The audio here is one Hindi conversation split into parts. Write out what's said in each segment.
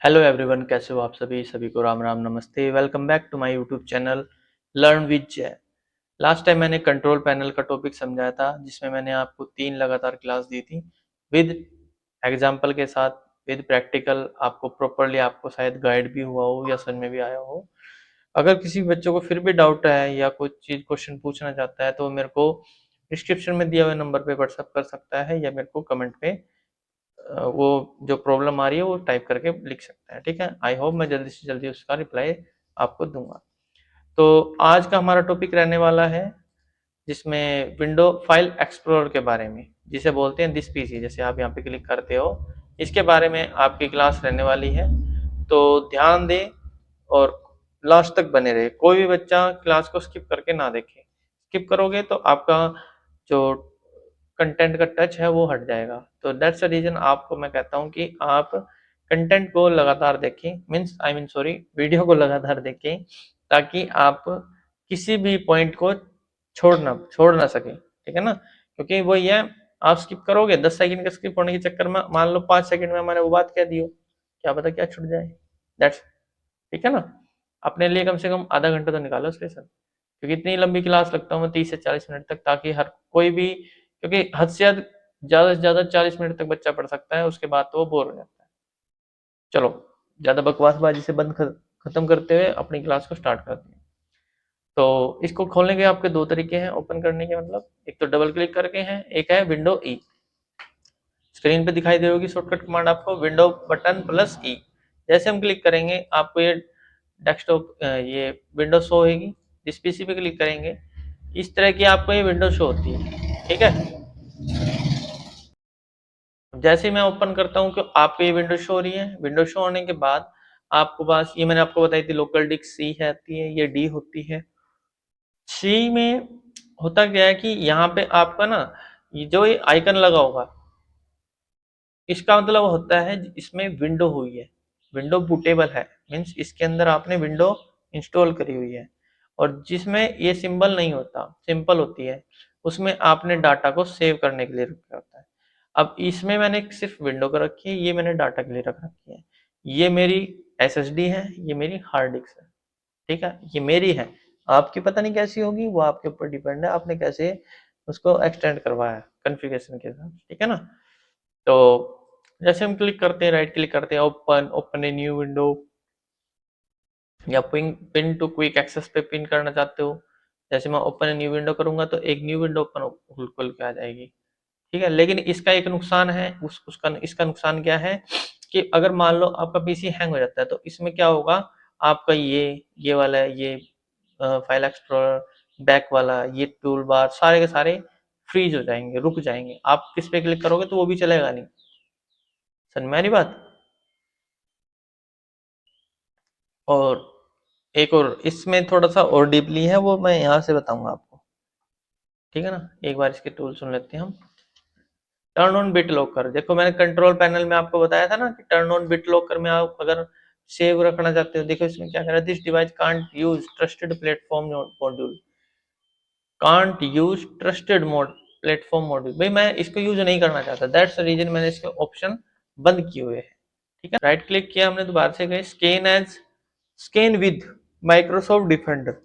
हेलो एवरीवन, कैसे हो आप सभी को राम राम नमस्ते। Welcome back to my YouTube channel learn with Jay. Last time मैंने कंट्रोल पैनल का टॉपिक समझाया था, जिसमें मैंने आपको 3 लगातार क्लास दी थी विद एग्जाम्पल के साथ, विद प्रैक्टिकल। आपको प्रॉपरली आपको शायद गाइड भी हुआ हो या समझ में भी आया हो। अगर किसी बच्चों को फिर भी डाउट है या कोई चीज़ क्वेश्चन पूछना चाहता है तो मेरे को डिस्क्रिप्शन में दिए हुए नंबर पे व्हाट्सअप कर सकता है या मेरे को कमेंट पे वो जो प्रॉब्लम आ रही है वो टाइप करके लिख सकते हैं। ठीक है, आई होप मैं जल्दी से जल्दी उसका रिप्लाई आपको दूंगा। तो आज का हमारा टॉपिक रहने वाला है जिसमें विंडो फाइल एक्सप्लोरर के बारे में, जिसे बोलते हैं दिस पीसी। जैसे आप यहाँ पे क्लिक करते हो, इसके बारे में आपकी क्लास रहने वाली है, तो ध्यान दें और लास्ट तक बने रहे। कोई भी बच्चा क्लास को स्किप करके ना देखे। स्किप करोगे तो आपका जो कंटेंट का टच है वो हट जाएगा। तो दैट्स द रीजन आपको मैं कहता हूँ कि आप कंटेंट को लगातार देखें, means I mean sorry, video को लगातार देखें, ताकि आप किसी भी पॉइंट को छोड़ ना सके। ठीक है ना, क्योंकि वो ये आप स्किप करोगे, 10 सेकंड का स्किप होने के चक्कर में मान लो 5 सेकंड में मैंने वो बात कह दी हो, क्या पता क्या छूट जाए। दैट्स ठीक है ना। अपने लिए कम से कम आधा घंटा तो निकालो उसके साथ, क्योंकि इतनी लंबी क्लास लगता हूँ मैं 30 से 40 मिनट तक, ताकि हर कोई भी, क्योंकि हद से ज्यादा 40 मिनट तक बच्चा पढ़ सकता है, उसके बाद तो वो बोर हो जाता है। चलो, ज्यादा बकवासबाजी से खत्म करते हुए अपनी क्लास को स्टार्ट करते हैं। तो इसको खोलने के आपके दो तरीके हैं ओपन करने के, मतलब एक तो डबल क्लिक करके हैं, एक है विंडो ई। स्क्रीन पे दिखाई दे होगी शॉर्टकट कमांड आपको, विंडो बटन प्लस ई। जैसे हम क्लिक करेंगे आपको ये डेस्कटॉप, ये विंडो शो होगी। जिस पीसी पे क्लिक करेंगे इस तरह की आपको ये विंडो शो होती है। ठीक है, जैसे ही मैं ओपन करता हूँ कि आपको ये विंडो शो हो रही है। विंडो शो होने के बाद आपको पास ये मैंने आपको बताई थी लोकल डिस्क सी आती है, ये डी होती है। सी में होता क्या है कि यहाँ पे आपका ना ये जो ये आइकन लगा होगा, इसका मतलब होता है इसमें विंडो हुई है, विंडो बूटेबल है, मीन्स इसके अंदर आपने विंडो इंस्टॉल करी हुई है। और जिसमें ये सिंबल नहीं होता, सिंपल होती है, उसमें आपने डाटा को सेव करने के लिए रखा होता है। अब इसमें मैंने सिर्फ विंडो कर रखी है, ये मैंने डाटा के लिए रख रखी है। ये मेरी एसएसडी है, ये मेरी हार्ड डिस्क है। ठीक है, ये मेरी है। आपकी पता नहीं कैसी होगी, वो आपके ऊपर डिपेंड है, आपने कैसे उसको एक्सटेंड करवाया कॉन्फ़िगरेशन के साथ। ठीक है ना। तो जैसे हम क्लिक करते हैं, राइट क्लिक करते हैं, open open a new window, या pin pin to quick access पे पिन करना चाहते हो। जैसे मैं ओपन ए न्यू विंडो करूंगा तो एक न्यू विंडो ओपन खुल के आ जाएगी। ठीक है, लेकिन इसका एक नुकसान है, उसका इसका नुकसान क्या है कि अगर मान लो आपका पीसी हैंग हो जाता है तो इसमें क्या होगा, आपका ये वाला ये फाइल एक्सप्लोरर, बैक वाला ये टूल बार, सारे के सारे फ्रीज हो जाएंगे, रुक जाएंगे। आप किस पे क्लिक करोगे तो वो भी चलेगा नहीं। समझ में आ रही बात। और एक और इसमें थोड़ा सा और डीपली है, वो मैं यहाँ से बताऊंगा आपको। ठीक है ना, एक बार इसके टूल सुन लेते हैं हम। टर्न ऑन बिट लॉकर, देखो मैंने कंट्रोल पैनल में आपको बताया था ना कि टर्न ऑन बिट लॉकर में आप अगर सेव रखना चाहते हो, देखो इसमें क्या कह रहा है, this device can't use trusted platform module, can't use trusted mode platform module. भाई मैं इसको यूज नहीं करना चाहता, दैट्स द रीजन मैंने इसके ऑप्शन बंद किए हुए हैं। ठीक है, राइट क्लिक किया हमने, दोबारा से गए scan Edge, scan with Microsoft Defender.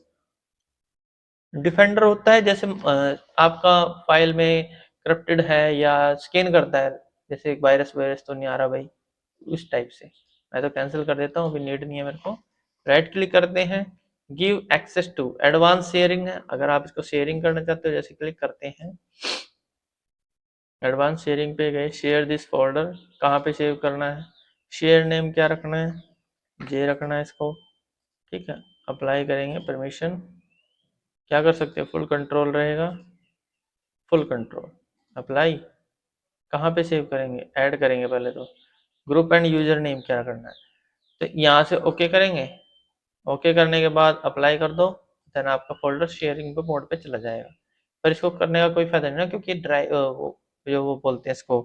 Defender होता है जैसे आपका फाइल में करप्टेड है या स्कैन करता है, जैसे एक वायरस वायरस तो नहीं आ रहा भाई, उस टाइप से। मैं तो कैंसिल कर देता हूँ, अभी नीड नहीं है मेरे को। राइट क्लिक करते हैं, give access to, advanced sharing है, अगर आप इसको शेयरिंग करना चाहते हो जैसे क्लिक करते हैं, एडवांस शेयरिंग पे गए, शेयर दिस फोल्डर, कहाँ पे सेव करना है, शेयर नेम क्या रखना है, जे रखना है इसको। ठीक है, अप्लाई करेंगे परमिशन, क्या कर सकते हैं, फुल कंट्रोल रहेगा, फुल कंट्रोल, अप्लाई। कहाँ पे सेव करेंगे, ऐड करेंगे पहले तो, ग्रुप एंड यूजर नेम क्या करना है, तो यहाँ से ओके करेंगे। ओके करने के बाद अप्लाई कर दो, देन आपका फोल्डर शेयरिंग पे मोड पे चला जाएगा। पर इसको करने का कोई फायदा नहीं ना, क्योंकि ड्राइव वो जो वो बोलते हैं इसको,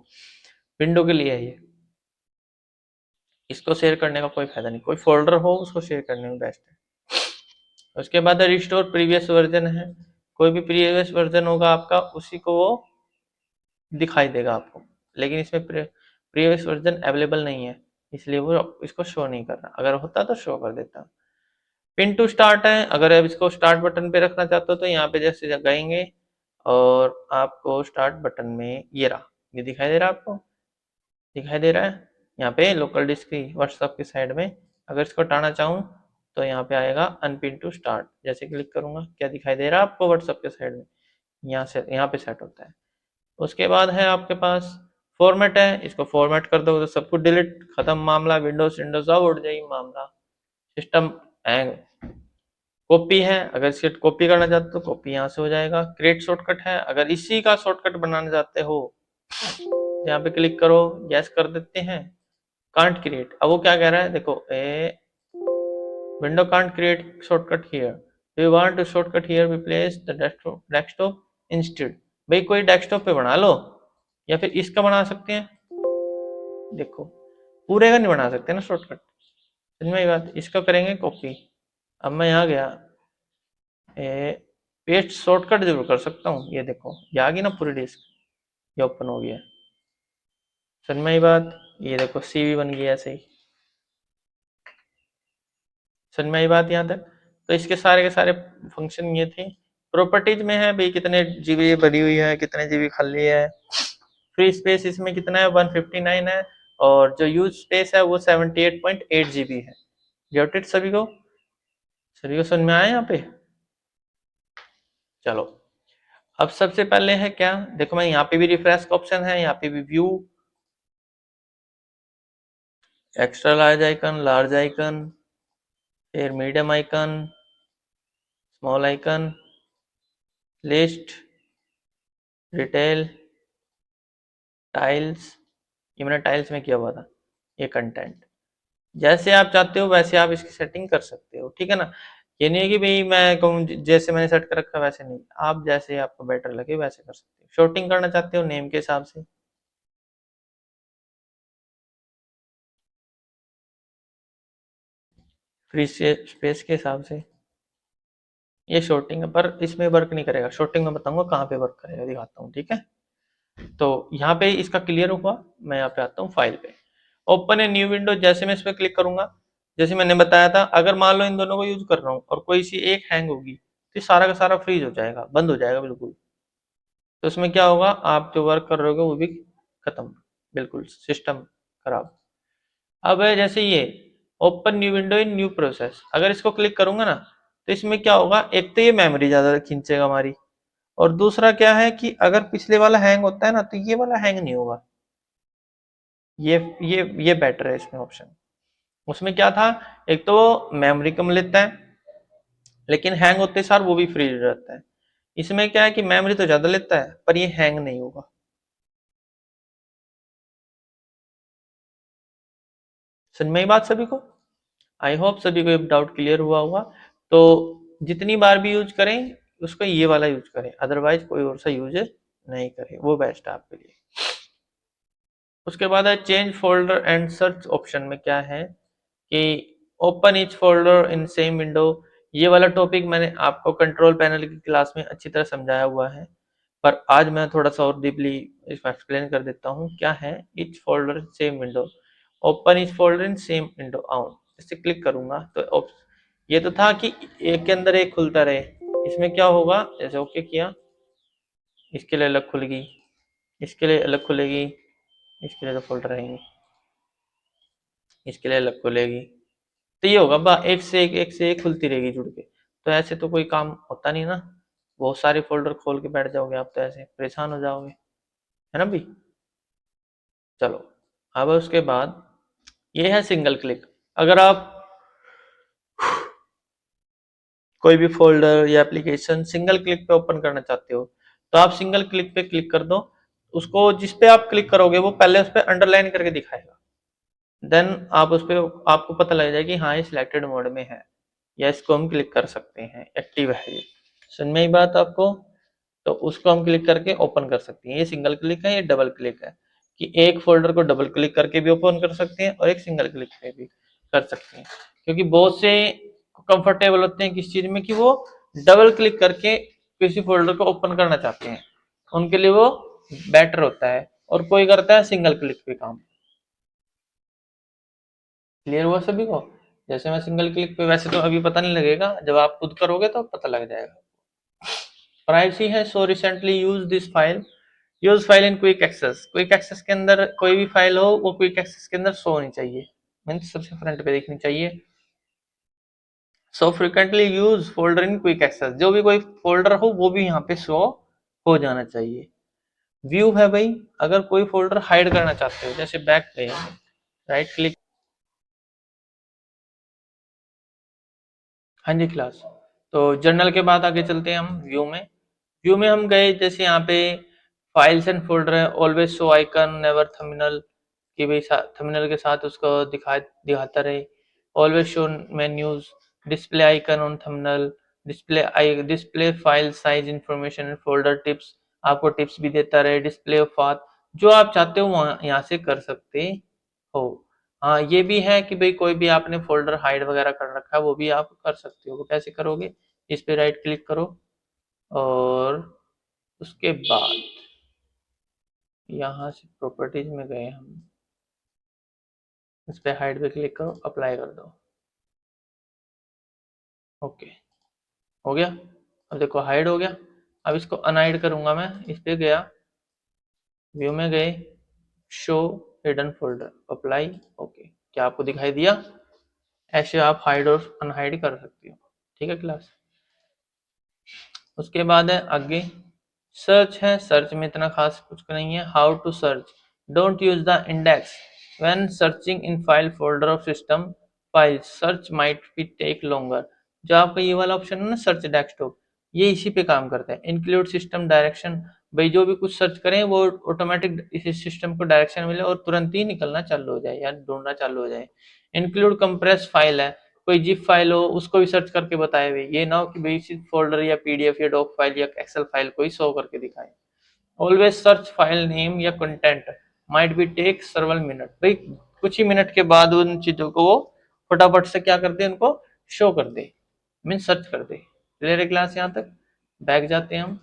विंडो के लिए है ये, इसको शेयर करने का कोई फायदा नहीं। कोई फोल्डर हो उसको शेयर करने में बेस्ट है। उसके बाद रिस्टोर प्रीवियस वर्जन है, कोई भी प्रीवियस वर्जन होगा आपका उसी को वो दिखाई देगा आपको, लेकिन इसमें प्रीवियस वर्जन अवेलेबल नहीं है, इसलिए वो इसको शो नहीं कर रहा, अगर होता तो शो कर देता। पिन टू स्टार्ट है, अगर आप इसको स्टार्ट बटन पे रखना चाहते हो तो यहाँ पे जैसे लगाएंगे और आपको स्टार्ट बटन में ये रहा, ये दिखाई दे रहा है आपको, दिखाई दे रहा है यहाँ पे लोकल डिस्क की व्हाट्सएप की साइड में। अगर इसको हटाना चाहूँ तो यहाँ पे आएगा अनपिन टू स्टार्ट, जैसे क्लिक करूंगा क्या दिखाई दे रहा है आपको व्हाट्सएप के साइड में, यहाँ से यहाँ पे सेट होता है। उसके बाद है आपके पास फॉर्मेट है, इसको फॉर्मेट कर दो तो सब कुछ डिलीट, खत्म मामला, विंडोज विंडोज सब उड़ जाएगी मामला, सिस्टम हैंग। कॉपी है, अगर इसकी कॉपी करना चाहते हो तो कॉपी यहाँ से हो जाएगा। क्रिएट शॉर्टकट है, अगर इसी का शॉर्टकट बनाना चाहते हो यहाँ पे क्लिक करो, यस कर देते हैं। कांट क्रिएट, अब वो क्या कह रहा है देखो, a window can't create shortcut here, we want to shortcut here, we place the desktop instead. भाई कोई डेस्कटॉप पे बना लो या फिर इसका बना सकते हैं, देखो पूरे का नहीं बना सकते ना शॉर्टकट, समझ में आई बात। इसका करेंगे कॉपी, अब मैं यहाँ गया, पेस्ट शॉर्टकट जरूर कर सकता हूँ, ये देखो ये आ गई ना पूरी डिस्क, ये ओपन हो गया, समझ में आई बात। ये देखो सीवी बन गया ऐसे ही, समझ में आई बात यहाँ तक। तो इसके सारे के सारे फंक्शन ये थे। प्रॉपर्टीज में है भाई कितने जीबी भरी हुई है, कितने जीबी खाली है। फ्री स्पेस इसमें कितना है 159 है, और जो यूज स्पेस है वो 78.8 जीबी है। गॉट इट सभी को समझ में आया यहाँ पे। चलो अब सबसे पहले है क्या, देखो मैं यहाँ पे भी रिफ्रेश का ऑप्शन है, यहाँ पे भी व्यू, एक्स्ट्रा लार्ज आइकन, फिर medium icon, small icon, list, detail, tiles, ये मैंने टाइल्स में किया हुआ था, ये कंटेंट। जैसे आप चाहते हो वैसे आप इसकी सेटिंग कर सकते हो, ठीक है ना। ये नहीं है कि भाई मैं कहूँ जैसे मैंने सेट कर रखा वैसे नहीं, आप जैसे आपको बेटर लगे वैसे कर सकते हो। शॉर्टिंग करना चाहते हो नेम के हिसाब से, फ्री स्पेस के हिसाब से, ये शॉर्टिंग है पर इसमें वर्क नहीं करेगा। शॉर्टिंग में बताऊंगा कहाँ पे वर्क करेगा, दिखाता हूँ, ठीक है। तो यहाँ पे इसका क्लियर हुआ, मैं यहाँ पे आता हूँ फाइल पे, ओपन ए न्यू विंडो, जैसे मैं इस पर क्लिक करूंगा, जैसे मैंने बताया था अगर मान लो इन दोनों को यूज कर रहा हूँ और कोई सी एक हैंग होगी तो सारा का सारा फ्रीज हो जाएगा, बंद हो जाएगा बिल्कुल। तो उसमें क्या होगा, आप जो वर्क कर रहे हो वो भी खत्म, बिल्कुल सिस्टम खराब। अब है जैसे ये open new window in new process, अगर इसको क्लिक करूंगा ना तो इसमें क्या होगा, एक तो ये मेमोरी ज्यादा खींचेगा हमारी, और दूसरा क्या है कि अगर पिछले वाला हैंग होता है ना तो ये वाला हैंग नहीं होगा। ये ये बेटर है इसमें ऑप्शन। उसमें क्या था, एक तो मेमोरी कम लेता है लेकिन हैंग होते सार वो भी फ्री रहता है। इसमें क्या है कि मेमोरी तो ज्यादा लेता है पर ये हैंग नहीं होगा। समझ में आई बात सभी को, आई होप सभी को ये डाउट क्लियर हुआ होगा। तो जितनी बार भी यूज करें उसको ये वाला यूज करें, अदरवाइज कोई और सा यूज नहीं करें, वो बेस्ट है आपके लिए। उसके बाद है change folder and search, option में क्या है कि open each folder in same window. ये वाला टॉपिक मैंने आपको कंट्रोल पैनल की क्लास में अच्छी तरह समझाया हुआ है, पर आज मैं थोड़ा सा और डीपली इसको एक्सप्लेन कर देता हूँ। क्या है each folder same window, open each folder in same window out, इससे क्लिक करूंगा तो ये तो था कि एक के अंदर एक खुलता रहे, इसमें क्या होगा, जैसे ओके किया इसके लिए अलग खुल गई, इसके लिए अलग खुलेगी, इसके लिए तो फोल्डर रहेंगे, इसके लिए अलग खुलेगी। तो ये होगा बा एक से एक खुलती रहेगी जुड़ के। तो ऐसे तो कोई काम होता नहीं ना, बहुत सारे फोल्डर खोल के बैठ जाओगे आप तो ऐसे परेशान हो जाओगे, है ना भाई। चलो अब उसके बाद ये है सिंगल क्लिक, अगर आप कोई भी फोल्डर या एप्लीकेशन सिंगल क्लिक पे ओपन करना चाहते हो तो आप सिंगल क्लिक पे क्लिक कर दो, उसको जिस पे आप क्लिक करोगे वो पहले उस पर अंडरलाइन करके दिखाएगा, देन आप उस पे आपको पता लग जाएगा कि हाँ ये सिलेक्टेड मोड में है या इसको हम क्लिक कर सकते हैं, एक्टिव है ये। समझ में ही बात आपको। तो उसको हम क्लिक करके ओपन कर सकते हैं, ये सिंगल क्लिक है, ये डबल क्लिक है, कि एक फोल्डर को डबल क्लिक करके भी ओपन कर सकते हैं और एक सिंगल क्लिक पे भी कर सकते हैं। क्योंकि बहुत से कंफर्टेबल होते हैं किस चीज में कि वो डबल क्लिक करके किसी फोल्डर को ओपन करना चाहते हैं, उनके लिए वो बेटर होता है, और कोई करता है सिंगल क्लिक पे काम। क्लियर हुआ सभी को? जैसे मैं सिंगल क्लिक पे, वैसे तो अभी पता नहीं लगेगा, जब आप खुद करोगे तो पता लग जाएगा। प्राइवेसी है, so recently use this file, use file in quick access. Quick access के अंदर कोई भी फाइल हो वो क्विक एक्सेस के अंदर शो होनी चाहिए, मीन्स सबसे फ्रंट पे दिखनी चाहिए। So frequently use folder in quick access, जो भी कोई फोल्डर हो वो भी यहाँ पे शो हो जाना चाहिए। व्यू है भाई, अगर कोई फोल्डर हाइड करना चाहते हो, जैसे बैक पे राइट क्लिक। हाँ जी क्लास। तो जर्नल के बाद आगे चलते हैं हम व्यू में। व्यू में हम गए, जैसे यहाँ पे फाइल्स एंड फोल्डर है, always show icon never thumbnail, कि भाई थंबनेल के साथ उसको दिखाता रहे। Always show menus, display icon on thumbnail, display file size information and folder tips, आपको टिप्स भी देता रहे। डिस्प्ले ऑफ पाथ, जो आप चाहते हो वहाँ यहाँ से कर सकते हो। हाँ ये भी है कि भाई कोई भी आपने फोल्डर हाइड वगैरह कर रखा है वो भी आप कर सकते हो। वो कैसे करोगे, इस पे राइट क्लिक करो और उसके बाद यहाँ से प्रॉपर्टीज में गए हम, इस पे हाइड पे क्लिक करो, अप्लाई कर दो। ओके, हो गया। अब देखो हाइड हो गया। अब इसको अनहाइड करूंगा मैं, इस पे गया, व्यू में गए, show hidden folder, apply. Okay, क्या आपको दिखाई दिया? ऐसे आप हाइड और अनहाइड कर सकते हो। ठीक है क्लास। उसके बाद है आगे सर्च है। सर्च में इतना खास कुछ नहीं है। How to search, don't use the index when searching in file folder of system file, search might be take longer. जो आपका ये वाला ऑप्शन है ना, सर्च डेस्कटॉप, ये इसी पे काम करता है। इंक्लूड सिस्टम डायरेक्शन, भाई जो भी कुछ सर्च करें वो ऑटोमेटिक इसी सिस्टम को डायरेक्शन मिले और तुरंत ही निकलना चालू हो जाए या ढूंढना चालू हो जाए। इंक्लूड कंप्रेस फाइल है, कोई जिप फाइल हो उसको भी सर्च करके बताए हुए, ये ना हो कि भाई सिर्फ फोल्डर या पीडीएफ या डॉक फाइल या एक्सेल फाइल को ही शो करके दिखाए। ऑलवेज सर्च फाइल नेम या content, might be take several minute, भाई कुछ ही मिनट के बाद उन चीजों को वो फटाफट से क्या कर दे, उनको शो कर दे, मीन सर्च कर दे। क्लियर क्लास यहाँ तक? बैक जाते हैं हम।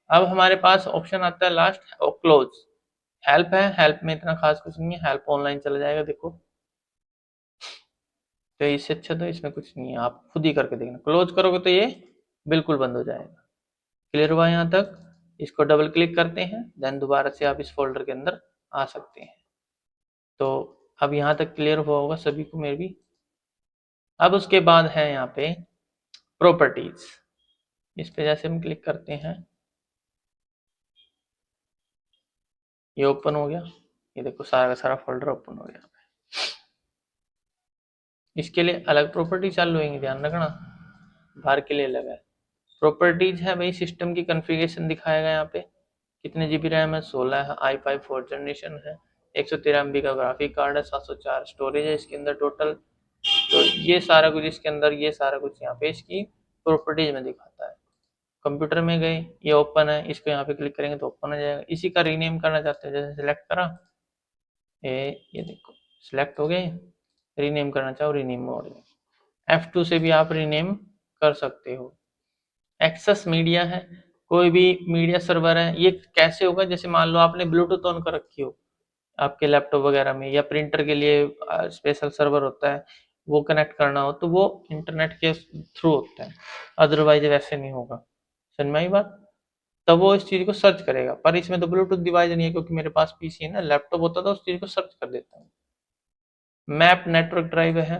अब हमारे पास ऑप्शन आता है लास्ट, क्लोज। हेल्प है, हेल्प में इतना खास कुछ नहीं है, हेल्प ऑनलाइन चला जाएगा देखो, तो इससे अच्छा तो इसमें कुछ नहीं है, आप खुद ही करके देखना। क्लोज करोगे तो ये बिल्कुल बंद हो जाएगा। क्लियर हुआ यहाँ तक? इसको डबल क्लिक करते हैं, देन दोबारा से आप इस फोल्डर के अंदर आ सकते हैं। तो अब यहाँ तक क्लियर हुआ होगा सभी को मेरे भी। अब उसके बाद है यहाँ पे प्रॉपर्टीज, इस पे जैसे हम क्लिक करते हैं ये ओपन हो गया। ये देखो सारा का सारा फोल्डर ओपन हो गया। इसके लिए अलग प्रॉपर्टी चालू होंगी, ध्यान रखना, बाहर के लिए अलग है। प्रॉपर्टीज है भाई, सिस्टम की कॉन्फ़िगरेशन दिखाएगा यहाँ पे, कितने जीबी रैम है, 16 है, i5 4th जनरेशन है, 113 MB का ग्राफिक कार्ड है, 704 स्टोरेज है इसके अंदर टोटल। तो ये सारा कुछ इसके अंदर, ये सारा कुछ यहाँ पे इसकी प्रॉपर्टीज में दिखाता है। कंप्यूटर में गए, ये ओपन है, इसको यहाँ पे क्लिक करेंगे तो ओपन हो जाएगा। इसी का रीनेम करना चाहते हैं, जैसे सिलेक्ट करा, ये देखो सिलेक्ट हो गए। रीनेम करना चाहो रीनेम मोड में F2 से भी आप रीनेम कर सकते हो। एक्सेस मीडिया है, कोई भी मीडिया सर्वर है, ये कैसे होगा, जैसे मान लो आपने ब्लूटूथ ऑन कर रखी हो आपके लैपटॉप वगैरह में, या प्रिंटर के लिए स्पेशल सर्वर होता है, वो कनेक्ट करना हो तो वो इंटरनेट के थ्रू होता है, अदरवाइज वैसे नहीं होगा। समझ में आई बात? तब वो इस चीज को सर्च करेगा, पर इसमें तो ब्लूटूथ डिवाइस नहीं है क्योंकि मेरे पास पीसी है ना, लैपटॉप होता तो उस चीज को सर्च कर देता हूँ। मैप नेटवर्क ड्राइव है,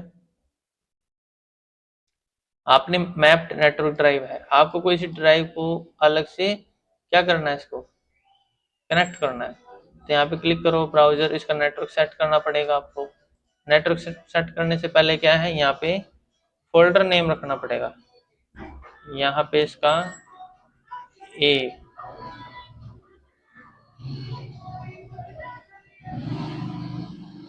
आपने मैप्ड नेटवर्क ड्राइव है, आपको कोई सी ड्राइव को अलग से क्या करना है, इसको कनेक्ट करना है, तो यहाँ पे क्लिक करो ब्राउजर, इसका नेटवर्क सेट करना पड़ेगा आपको। नेटवर्क सेट करने से पहले क्या है, यहाँ पे फोल्डर नेम रखना पड़ेगा, यहाँ पे इसका ए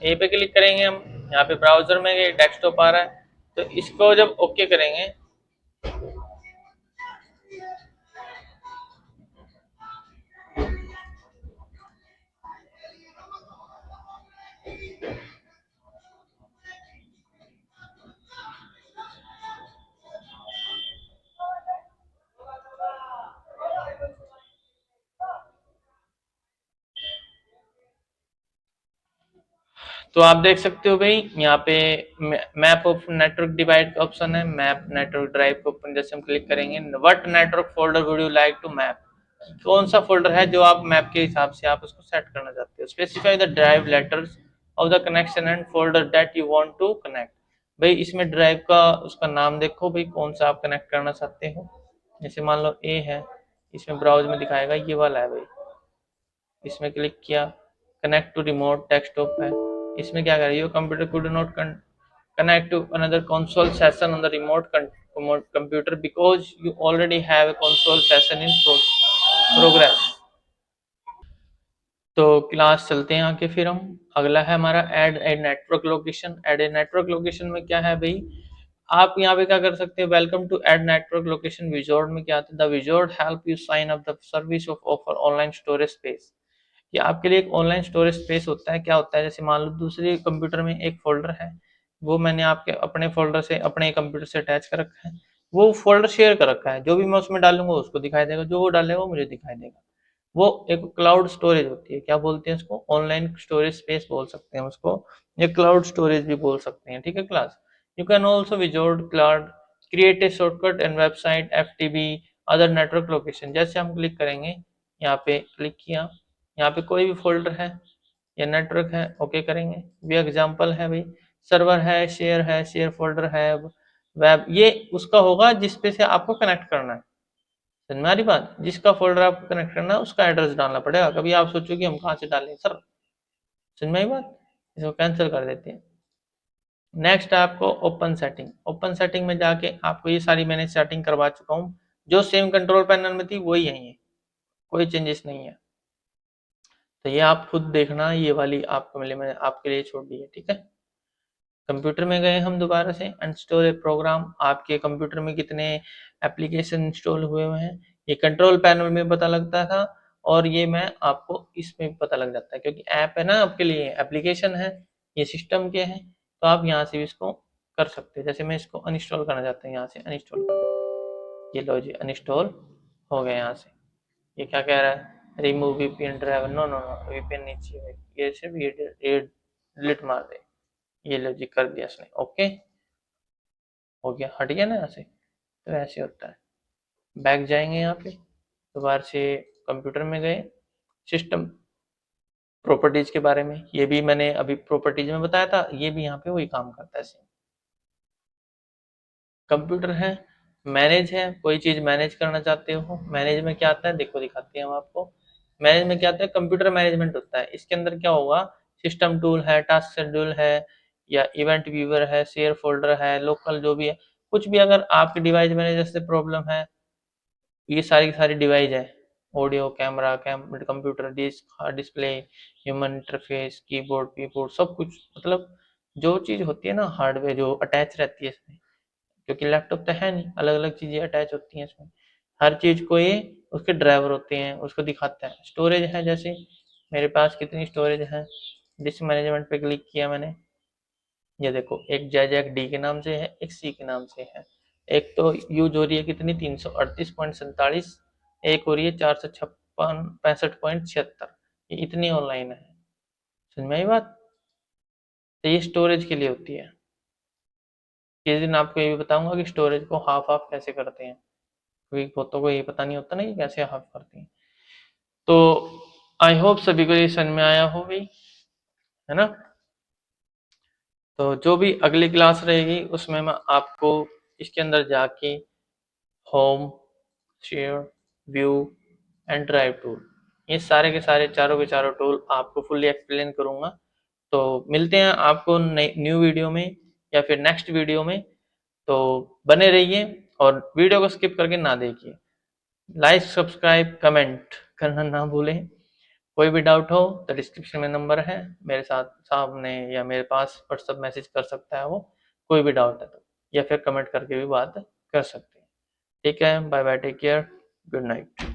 ए पे क्लिक करेंगे हम। यहाँ पे ब्राउजर में ये डेस्कटॉप आ रहा है, तो इसको जब ओके करेंगे, तो आप देख सकते हो भाई यहाँ पे मैप ऑफ नेटवर्क डिवाइड का ऑप्शन है, मैप नेटवर्क ड्राइव के ऊपर जैसे हम क्लिक करेंगे, what network folder would you like to map, कौन सा फोल्डर है जो आप मैप के हिसाब से आप उसको सेट करना चाहते हो। Specify the drive letters of the connection and folder that you want to connect. भाई इसमें ड्राइव का उसका नाम देखो भाई, कौन सा आप कनेक्ट करना चाहते हो। जैसे मान लो ए है, इसमें ब्राउज में दिखाएगा ये वाला है भाई, इसमें क्लिक किया, कनेक्ट टू रिमोट डेस्कटॉप है, इसमें क्या करें, your computer could not connect to another console session on the remote computer because you already have a console session in progress। तो क्लास चलते हैं आगे, फिर हम अगला है हमारा add a network location. Add a network location में क्या है भाई, आप यहाँ पे क्या कर सकते हैं, welcome to add network location wizard में क्या आता है, the wizard help you sign up the service of offer online storage space. ये आपके लिए एक ऑनलाइन स्टोरेज स्पेस होता है। क्या होता है, जैसे मान लो दूसरे कंप्यूटर में एक फोल्डर है, वो मैंने आपके अपने फोल्डर से अपने कंप्यूटर से अटैच कर रखा है, वो फोल्डर शेयर कर रखा है, जो भी मैं उसमें डालूंगा उसको दिखाई देगा, जो वो डालेगा वो मुझे दिखाई देगा। वो एक क्लाउड स्टोरेज होती है, क्या बोलते हैं उसको, ऑनलाइन स्टोरेज स्पेस बोल सकते हैं उसको, या क्लाउड स्टोरेज भी बोल सकते हैं। ठीक है class, you can also wizard cloud create a shortcut and website FTP other network location. जैसे हम क्लिक करेंगे, यहाँ पे क्लिक किया, यहाँ पे कोई भी फोल्डर है या नेटवर्क है, ओके करेंगे, भी एग्जांपल है भाई, सर्वर है, शेयर फोल्डर है, वेब, ये उसका होगा जिसपे से आपको कनेक्ट करना है। समझ में आ रही बात, जिसका फोल्डर आपको कनेक्ट करना है उसका एड्रेस डालना पड़ेगा। कभी आप सोचो कि हम कहाँ से डालें सर, समझ में आई बात, इसको कैंसिल कर देते हैं। नेक्स्ट है आपको ओपन सेटिंग। ओपन सेटिंग में जाके आपको ये सारी मैंने सेटिंग करवा चुका हूँ, जो सेम कंट्रोल पैनल में थी वही है, ये कोई चेंजेस नहीं है। तो ये आप खुद देखना, ये वाली आपको मिले, मैंने आपके लिए छोड़ दी है। ठीक है, कंप्यूटर में गए हम दोबारा से, इंस्टॉल ए प्रोग्राम, आपके कंप्यूटर में कितने एप्लीकेशन इंस्टॉल हुए हुए हैं ये कंट्रोल पैनल में पता लगता था, और ये मैं आपको इसमें भी पता लग जाता है, क्योंकि ऐप है ना आपके लिए, एप्लीकेशन है, ये सिस्टम के हैं, तो आप यहाँ से भी इसको कर सकते हैं। जैसे मैं इसको अनइंस्टॉल करना चाहता हूँ, यहाँ से अनइंस्टॉल कर, ये लो जी अनइंस्टॉल हो गया। यहाँ से ये क्या कह रहा है, remove VPN driver, no no no VPN नहीं चाहिए, ये सिर्फ ये डिलीट मार दे, ये लो जी कर दिया इसने, ओके हो गया, हट गया ना यहाँ से। तो ऐसे होता है। बैक जाएंगे यहाँ पे, दोबारा से कंप्यूटर में गए, सिस्टम प्रॉपर्टीज के बारे में, ये भी मैंने अभी प्रॉपर्टीज में बताया था, ये भी यहाँ पे वही काम करता है सेम। कंप्यूटर है, मैनेज है, कोई चीज मैनेज करना चाहते हो, मैनेज में क्या आता है देखो, दिखाते हैं हम आपको। मैनेज में क्या आता है, कंप्यूटर मैनेजमेंट होता है, इसके अंदर क्या होगा, सिस्टम टूल है, टास्क शेड्यूल है, या इवेंट व्यूअर है, शेयर फोल्डर है, लोकल जो भी है, कुछ भी अगर आपके डिवाइस मैनेजर से प्रॉब्लम है, ये सारी की सारी डिवाइस है, audio camera computer disk display human interface keyboard keyboard सब कुछ, मतलब जो चीज होती है ना हार्डवेयर जो अटैच रहती है इसमें, क्योंकि लैपटॉप तो है नहीं, अलग अलग चीजें अटैच होती हैं इसमें, हर चीज को ये उसके ड्राइवर होते हैं, उसको दिखाता है। स्टोरेज है, जैसे मेरे पास कितनी स्टोरेज है, डिस्क मैनेजमेंट पे क्लिक किया मैंने, ये देखो एक जैक डी के नाम से है, एक सी के नाम से है, एक तो यूज हो रही है कितनी 338.47, एक हो रही है 456.65, ये इतनी ऑनलाइन है। समझ में आई बात, तो ये स्टोरेज के लिए होती है। किस दिन आपको ये भी बताऊंगा कि स्टोरेज को हाफ हाफ कैसे करते हैं, क्योंकि बहुतों को ये पता नहीं होता ना कि कैसे हाफ करते हैं। तो आई होप सभी को ये समझ में आया हो भाई, है ना। तो जो भी अगली क्लास रहेगी उसमें मैं आपको इसके अंदर जाके home, share, view and drive tool, ये सारे के सारे चारों के चारों टूल आपको फुल्ली एक्सप्लेन करूंगा। तो मिलते हैं आपको न्यू वीडियो में या फिर नेक्स्ट वीडियो में, तो बने रहिए और वीडियो को स्किप करके ना देखिए, लाइक सब्सक्राइब कमेंट करना ना भूलें। कोई भी डाउट हो तो डिस्क्रिप्शन में नंबर है, मेरे साथ सामने या मेरे पास व्हाट्सएप मैसेज कर सकता है वो, कोई भी डाउट है तो, या फिर कमेंट करके भी बात कर सकते हैं। ठीक है, bye bye, take care, good night.